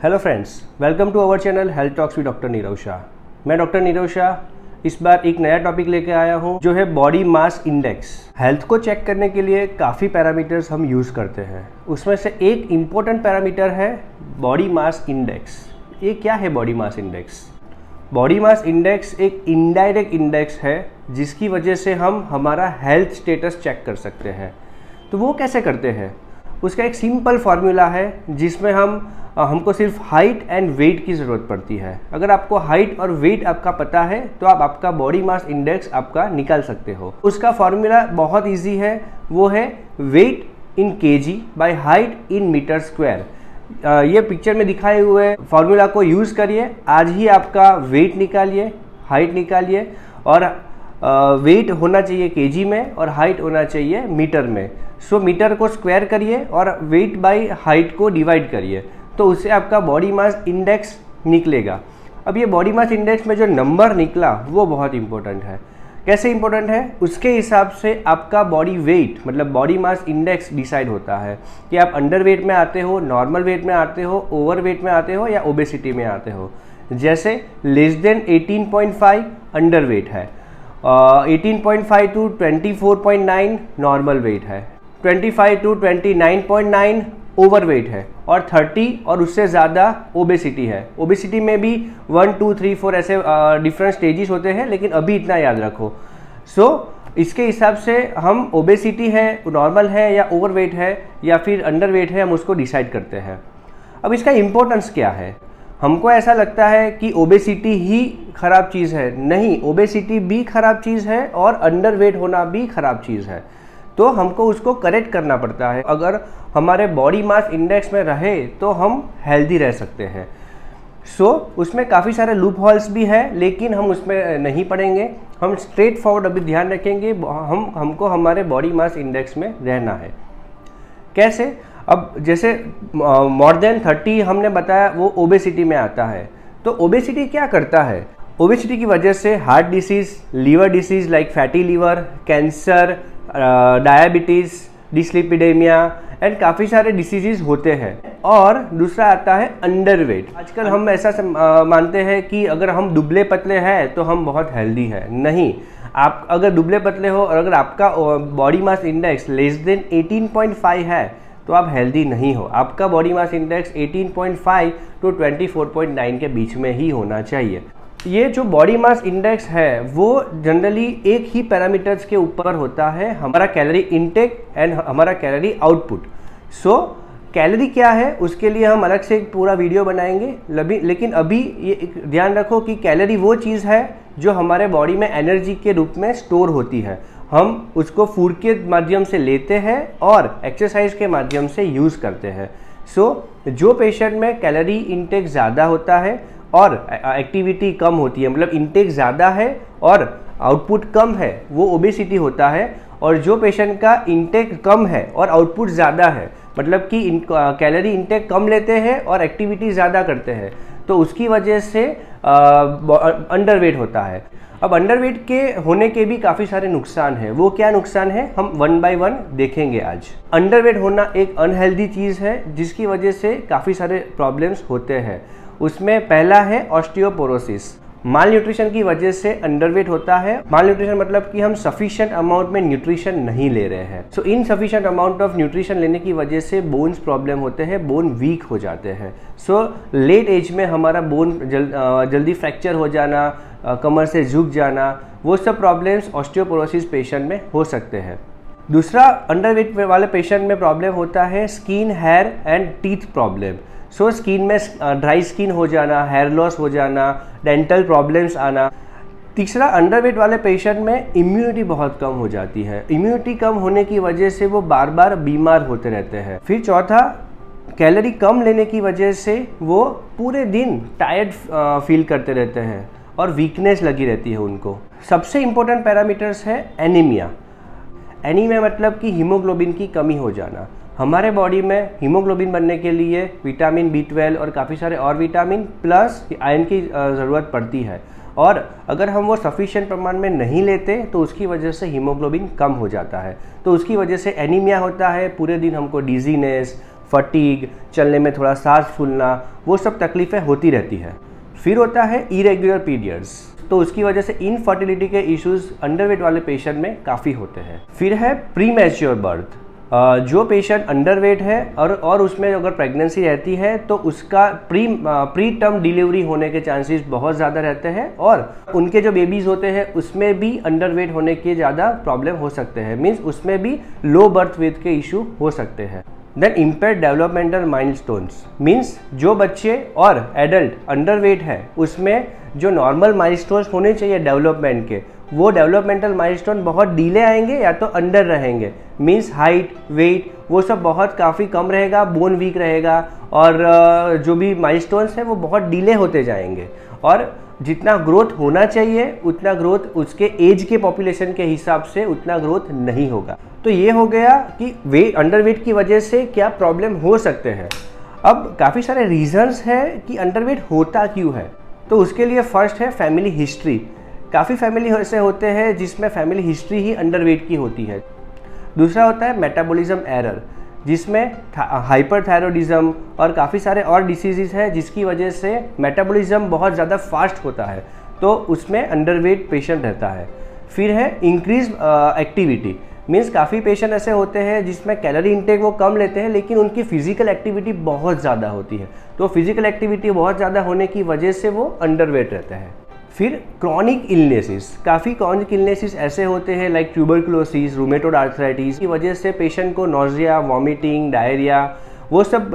Hello friends, welcome to our channel health talks with doctor Neerav Shah. मैं doctor Neerav Shah इस बार एक नया टॉपिक लेके आया हूँ जो है बॉडी मास इंडेक्स। हेल्थ को चेक करने के लिए काफ़ी पैरामीटर्स हम यूज़ करते हैं, उसमें से एक इम्पोर्टेंट पैरामीटर है बॉडी मास इंडेक्स। ये क्या है body mass index? Body mass index एक इनडायरेक्ट इंडेक्स है जिसकी वजह से हम हमारा हेल्थ स्टेटस चेक कर सकते हैं। तो वो कैसे करते हैं? उसका एक सिंपल फार्मूला है जिसमें हमको सिर्फ हाइट एंड वेट की ज़रूरत पड़ती है। अगर आपको हाइट और वेट आपका पता है तो आप आपका बॉडी मास इंडेक्स आपका निकाल सकते हो। उसका फार्मूला बहुत इजी है, वो है weight in KG by height in metre square. ये पिक्चर में दिखाए हुए फार्मूला को यूज़ करिए, आज ही आपका वेट निकालिए, हाइट निकालिए, और वेट होना चाहिए केजी में और हाइट होना चाहिए मीटर में। सो मीटर को स्क्वायर करिए और वेट बाय हाइट को डिवाइड करिए, तो उससे आपका बॉडी मास इंडेक्स निकलेगा। अब ये बॉडी मास इंडेक्स में जो नंबर निकला वो बहुत इंपॉर्टेंट है। कैसे इंपॉर्टेंट है? उसके हिसाब से आपका बॉडी वेट मतलब बॉडी मास इंडेक्स डिसाइड होता है कि आप अंडर वेट में आते हो, नॉर्मल वेट में आते हो, ओवर वेट में आते हो या ओबेसिटी में आते हो। जैसे लेस देन 18.5 अंडर वेट है, 18.5 टू 24.9 नॉर्मल वेट है, 25 टू 29.9 ओवर वेट है, और 30 और उससे ज़्यादा ओबेसिटी है। ओबेसिटी में भी 1, 2, 3, 4 ऐसे डिफरेंट स्टेजेस होते हैं, लेकिन अभी इतना याद रखो। इसके हिसाब से हम ओबेसिटी है, नॉर्मल है या ओवर वेट है या फिर अंडर वेट है, हम उसको डिसाइड करते हैं। अब इसका इम्पोर्टेंस क्या है? हमको ऐसा लगता है कि ओबेसिटी ही ख़राब चीज़ है। नहीं, ओबेसिटी भी ख़राब चीज़ है और अंडर वेट होना भी ख़राब चीज़ है, तो हमको उसको करेक्ट करना पड़ता है। अगर हमारे बॉडी मास इंडेक्स में रहे तो हम हेल्दी रह सकते हैं। उसमें काफ़ी सारे लूप हॉल्स भी है, लेकिन हम उसमें नहीं पड़ेंगे। हम स्ट्रेट फॉरवर्ड अभी ध्यान रखेंगे, हमको हमारे बॉडी मास इंडेक्स में रहना है। कैसे? अब जैसे मोर देन 30 हमने बताया वो ओबेसिटी में आता है। तो ओबेसिटी क्या करता है? ओबेसिटी की वजह से heart disease, liver disease like fatty liver, cancer, diabetes, dyslipidemia and काफ़ी सारे डिसीजेज होते हैं। और दूसरा आता है अंडर वेट। आजकल हम ऐसा मानते हैं कि अगर हम दुबले पतले हैं तो हम बहुत हेल्दी हैं। नहीं, आप अगर दुबले पतले हो और अगर आपका body mass index less than 18.5 है तो आप हेल्दी नहीं हो। आपका बॉडी मास इंडेक्स 18.5 टू 24.9 के बीच में ही होना चाहिए। ये जो बॉडी मास इंडेक्स है वो जनरली एक ही पैरामीटर्स के ऊपर होता है, हमारा कैलोरी इनटेक एंड हमारा कैलोरी आउटपुट। कैलोरी क्या है उसके लिए हम अलग से एक पूरा वीडियो बनाएंगे, लेकिन अभी ये ध्यान रखो कि कैलोरी वो चीज़ है जो हमारे बॉडी में एनर्जी के रूप में स्टोर होती है। हम उसको फूड के माध्यम से लेते हैं और एक्सरसाइज के माध्यम से यूज़ करते हैं। जो पेशेंट में कैलोरी इनटेक ज़्यादा होता है और एक्टिविटी कम होती है, मतलब इनटेक ज़्यादा है और आउटपुट कम है, वो ओबेसिटी होता है। और जो पेशेंट का इनटेक कम है और आउटपुट ज़्यादा है, मतलब कि कैलोरी इनटेक कम लेते हैं और एक्टिविटी ज़्यादा करते हैं, तो उसकी वजह से अंडरवेट होता है। अब अंडरवेट के होने के भी काफ़ी सारे नुकसान हैं। वो क्या नुकसान है हम 1 बाय 1 देखेंगे आज। अंडरवेट होना एक अनहेल्दी चीज़ है जिसकी वजह से काफ़ी सारे प्रॉब्लम्स होते हैं। उसमें पहला है ऑस्टियोपोरोसिस। माल न्यूट्रिशन की वजह से अंडरवेट होता है। माल न्यूट्रिशन मतलब कि हम सफिशिएंट अमाउंट में न्यूट्रिशन नहीं ले रहे हैं। इनसफिशिएंट अमाउंट ऑफ न्यूट्रिशन लेने की वजह से बोन्स प्रॉब्लम होते हैं, बोन वीक हो जाते हैं। लेट एज में हमारा बोन जल्दी फ्रैक्चर हो जाना, कमर से झुक जाना, वो सब प्रॉब्लम्स ऑस्टियोपोरोसिस पेशेंट में हो सकते हैं। दूसरा अंडरवेट वाले पेशेंट में प्रॉब्लम होता है skin, hair and teeth problem. Skin में ड्राई स्किन हो जाना, हेयर लॉस हो जाना, डेंटल प्रॉब्लम्स आना। तीसरा, अंडरवेट वाले पेशेंट में इम्यूनिटी बहुत कम हो जाती है। इम्यूनिटी कम होने की वजह से वो बार बार बीमार होते रहते हैं। फिर चौथा, कैलोरी कम लेने की वजह से वो पूरे दिन टायर्ड फील करते रहते हैं और वीकनेस लगी रहती है उनको। सबसे इम्पोर्टेंट पैरामीटर्स है एनीमिया। एनीमिया मतलब कि हीमोग्लोबिन की कमी हो जाना। हमारे बॉडी में हीमोग्लोबिन बनने के लिए विटामिन B12 और काफ़ी सारे और विटामिन प्लस आयरन की ज़रूरत पड़ती है, और अगर हम वो सफिशिएंट प्रमाण में नहीं लेते तो उसकी वजह से हीमोग्लोबिन कम हो जाता है। तो उसकी वजह से एनीमिया होता है, पूरे दिन हमको डिजीनेस, फटीग, चलने में थोड़ा सांस फूलना, वो सब तकलीफ़ें होती रहती है। फिर होता है इरेगुलर पीरियड्स, तो उसकी वजह से इनफर्टिलिटी के इश्यूज अंडरवेट वाले पेशेंट में काफ़ी होते हैं। फिर है प्री मैच्योर बर्थ, जो पेशेंट अंडरवेट है और उसमें अगर प्रेगनेंसी रहती है तो उसका प्री टर्म डिलीवरी होने के चांसेस बहुत ज़्यादा रहते हैं, और उनके जो बेबीज़ होते हैं उसमें भी अंडरवेट होने के ज़्यादा प्रॉब्लम हो सकते हैं, मीन्स उसमें भी लो बर्थ वेट के इशू हो सकते हैं। Then impaired developmental milestones, means जो बच्चे और एडल्ट अंडरवेट है उसमें जो नॉर्मल माइलस्टोन्स होने चाहिए डेवलपमेंट के, वो डेवलपमेंटल माइलस्टोन बहुत डीले आएंगे या तो अंडर रहेंगे, मीन्स हाइट, वेट वो सब बहुत काफ़ी कम रहेगा, बोन वीक रहेगा, और जो भी माइलस्टोन्स हैं वो बहुत डीले होते जाएंगे, और जितना ग्रोथ होना चाहिए उतना ग्रोथ उसके एज के पॉपुलेशन के हिसाब से उतना ग्रोथ नहीं होगा। तो ये हो गया कि अंडरवेट की वजह से क्या प्रॉब्लम हो सकते हैं। अब काफ़ी सारे रीजंस हैं कि अंडरवेट होता क्यों है, तो उसके लिए फर्स्ट है फैमिली हिस्ट्री। काफ़ी फैमिली ऐसे होते हैं जिसमें फैमिली हिस्ट्री ही अंडरवेट की होती है। दूसरा होता है मेटाबॉलिज्म एरर, जिसमें हाइपरथायरॉयडिज्म और काफ़ी सारे और डिसीज़ हैं जिसकी वजह से मेटाबॉलिज्म बहुत ज़्यादा फास्ट होता है, तो उसमें अंडरवेट पेशेंट रहता है। फिर है इंक्रीज एक्टिविटी, मीन्स काफ़ी पेशेंट ऐसे होते हैं जिसमें कैलोरी इंटेक वो कम लेते हैं लेकिन उनकी फिजिकल एक्टिविटी बहुत ज़्यादा होती है, तो फिजिकल एक्टिविटी बहुत ज़्यादा होने की वजह से वो अंडरवेट रहते हैं। फिर क्रॉनिक इलनेसेस, काफ़ी क्रॉनिक इलनेसेस ऐसे होते हैं लाइक ट्यूबरकुलोसिस, रूमेटॉइड आर्थराइटिस की वजह से पेशेंट को नॉजिया, वॉमिटिंग, डायरिया वो सब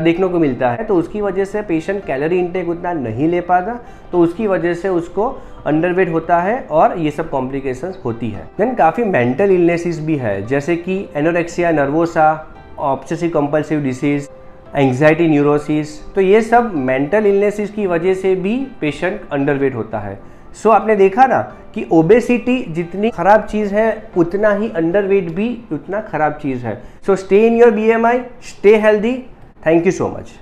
देखने को मिलता है, तो उसकी वजह से पेशेंट कैलोरी इंटेक उतना नहीं ले पाता, तो उसकी वजह से उसको अंडरवेट होता है और ये सब कॉम्प्लिकेशंस होती है। देन काफ़ी मेंटल इलनेसेस भी है, जैसे कि anorexia nervosa, obsessive compulsive disease, anxiety neurosis, तो ये सब मेंटल इलनेसेस की वजह से भी पेशेंट अंडरवेट होता है। सो आपने देखा ना कि ओबेसिटी जितनी खराब चीज़ है उतना ही अंडरवेट भी उतना खराब चीज़ है। So stay in your BMI, stay healthy. Thank you so much.